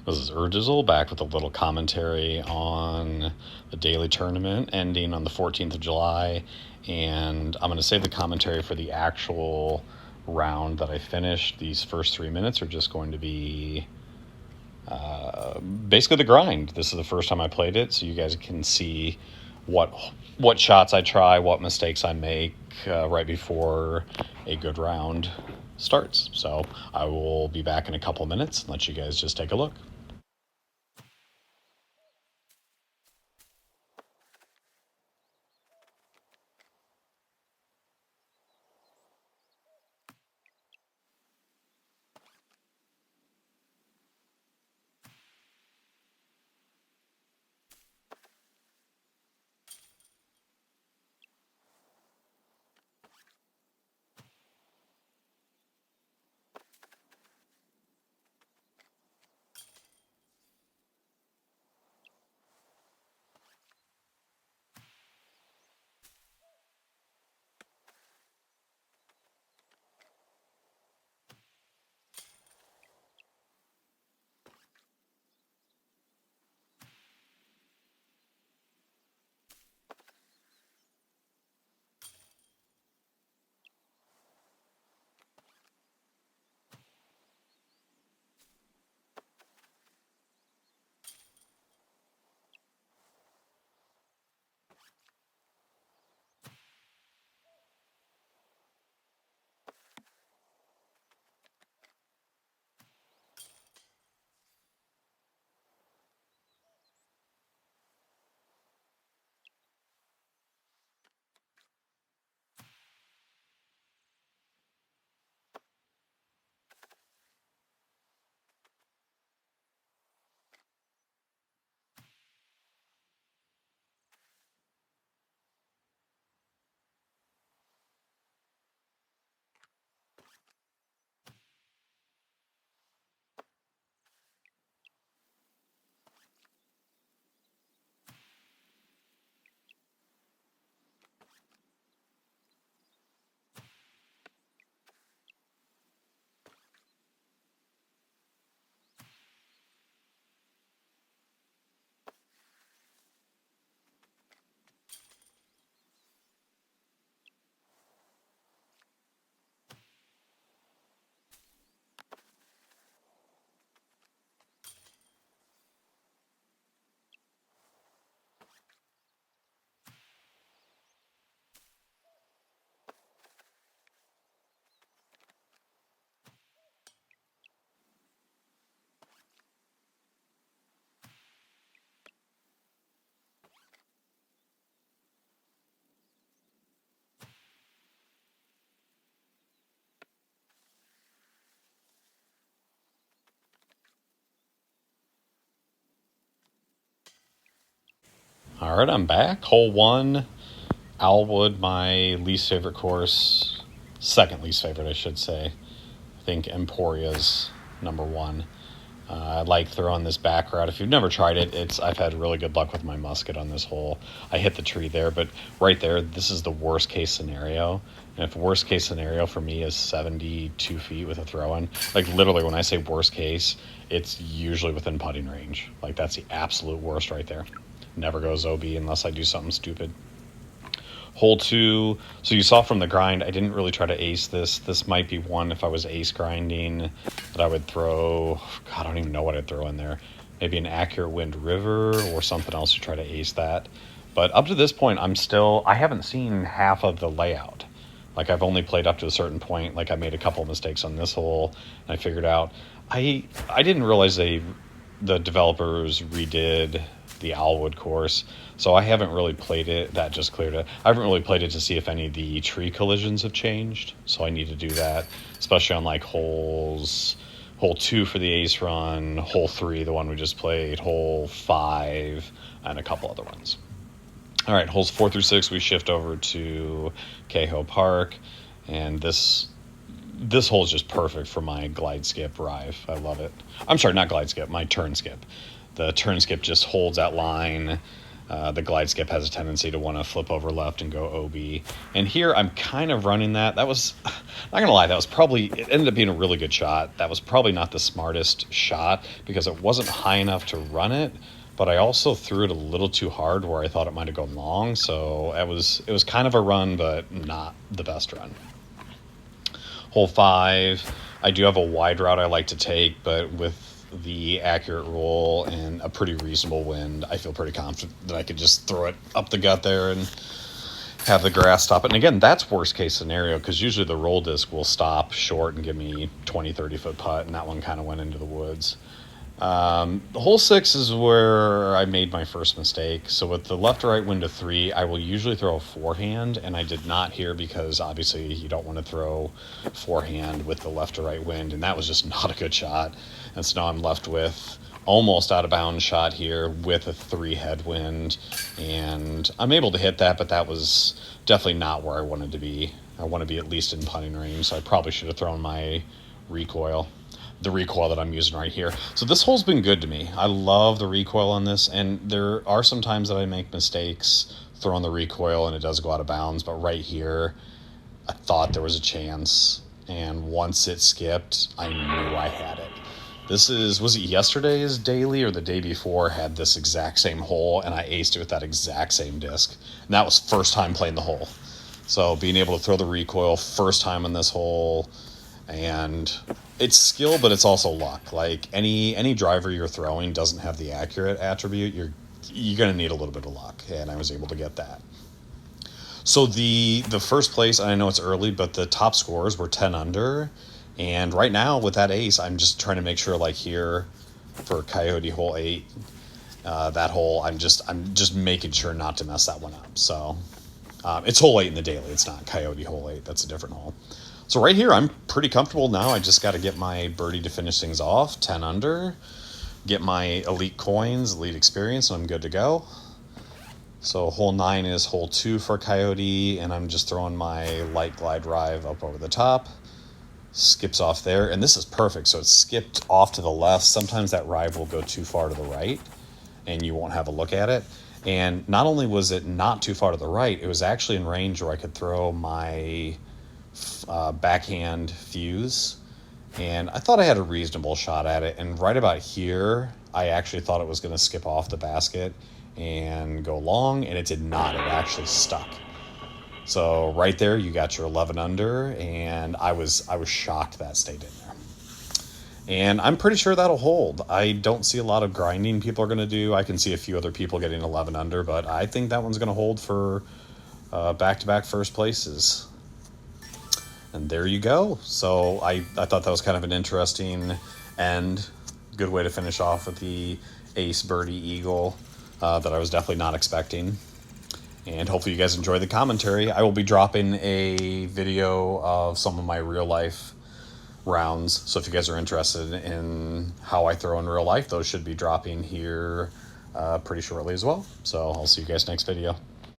This is Urdizzle back with a little commentary on the daily tournament ending on the 14th of July. And I'm going to save the commentary for the actual round that I finished. These first 3 minutes are just going to be basically the grind. This is the first time I played it, so you guys can see what shots I try, what mistakes I make right before a good round starts. So I will be back in a couple minutes and let you guys just take a look. All right, I'm back. Hole 1, Owlwood, my least favorite course. Second least favorite, I should say. I think Emporia's number 1. I like throwing this back route. If you've never tried it, I've had really good luck with my musket on this hole. I hit the tree there, but right there, this is the worst case scenario. And if worst case scenario for me is 72 feet with a throw-in, like literally when I say worst case, it's usually within putting range. Like that's the absolute worst right there. Never goes OB unless I do something stupid. Hole 2, so you saw from the grind, I didn't really try to ace this. This might be one if I was ace grinding that I would throw. God, I don't even know what I'd throw in there. Maybe an accurate wind river or something else to try to ace that. But up to this point, I haven't seen half of the layout. Like I've only played up to a certain point. Like I made a couple mistakes on this hole and I figured out, I didn't realize the developers redid the Owlwood course, so I haven't really played it. That just cleared it. I haven't really played it to see if any of the tree collisions have changed, so I need to do that, especially on like hole 2 for the ace run, hole 3, the one we just played, hole 5, and a couple other ones. All right, holes 4 through 6, we shift over to Kaho Park, and this hole is just perfect for my glide skip rive. I love it. I'm sorry, not glide skip, my turn skip. The turn skip just holds that line The glide skip has a tendency to want to flip over left and go OB. And here I'm kind of running that. That was, not going to lie, it ended up being a really good shot. That was probably not the smartest shot because it wasn't high enough to run it, but I also threw it a little too hard where I thought it might have gone long. So it was kind of a run, but not the best run. Hole 5, I do have a wide route I like to take, but with the accurate roll and a pretty reasonable wind, I feel pretty confident that I could just throw it up the gut there and have the grass stop it. And again, that's worst case scenario because usually the roll disc will stop short and give me 20-30 foot putt, and that one kind of went into the woods. Hole 6 is where I made my first mistake. So with the left to right wind of 3, I will usually throw a forehand, and I did not here because obviously you don't want to throw forehand with the left to right wind, and that was just not a good shot. And so now I'm left with almost out of bounds shot here with a 3 headwind, and I'm able to hit that, but that was definitely not where I wanted to be. I want to be at least in putting range, so I probably should have thrown my recoil. The recoil that I'm using right here. So this hole's been good to me. I love the recoil on this, and there are some times that I make mistakes throwing the recoil and it does go out of bounds, but right here I thought there was a chance, and once it skipped I knew I had it. Was it yesterday's daily or the day before had this exact same hole, and I aced it with that exact same disc, and that was first time playing the hole. So being able to throw the recoil first time on this hole, and it's skill, but it's also luck. Like any driver you're throwing doesn't have the accurate attribute. You're going to need a little bit of luck, and I was able to get that. So the first place, I know it's early, but the top scores were 10 under, and right now with that ace, I'm just trying to make sure, like here for Coyote hole 8, that hole, I'm just making sure not to mess that one up. So it's hole 8 in the daily. It's not Coyote hole 8. That's a different hole. So right here, I'm pretty comfortable now. I just got to get my birdie to finish things off, 10 under, get my elite coins, elite experience, and I'm good to go. So hole 9 is hole 2 for Coyote, and I'm just throwing my light glide drive up over the top. Skips off there, and this is perfect. So it's skipped off to the left. Sometimes that drive will go too far to the right, and you won't have a look at it. And not only was it not too far to the right, it was actually in range where I could throw my backhand fuse, and I thought I had a reasonable shot at it, and right about here I actually thought it was going to skip off the basket and go long, and it did not. It actually stuck. So right there you got your 11 under, and I was shocked that stayed in there, and I'm pretty sure that'll hold. I don't see a lot of grinding people are going to do. I can see a few other people getting 11 under, but I think that one's going to hold for back-to-back first places. And there you go. So I thought that was kind of an interesting and good way to finish off with the ace birdie eagle that I was definitely not expecting. And hopefully you guys enjoy the commentary. I will be dropping a video of some of my real life rounds. So if you guys are interested in how I throw in real life, those should be dropping here pretty shortly as well. So I'll see you guys next video.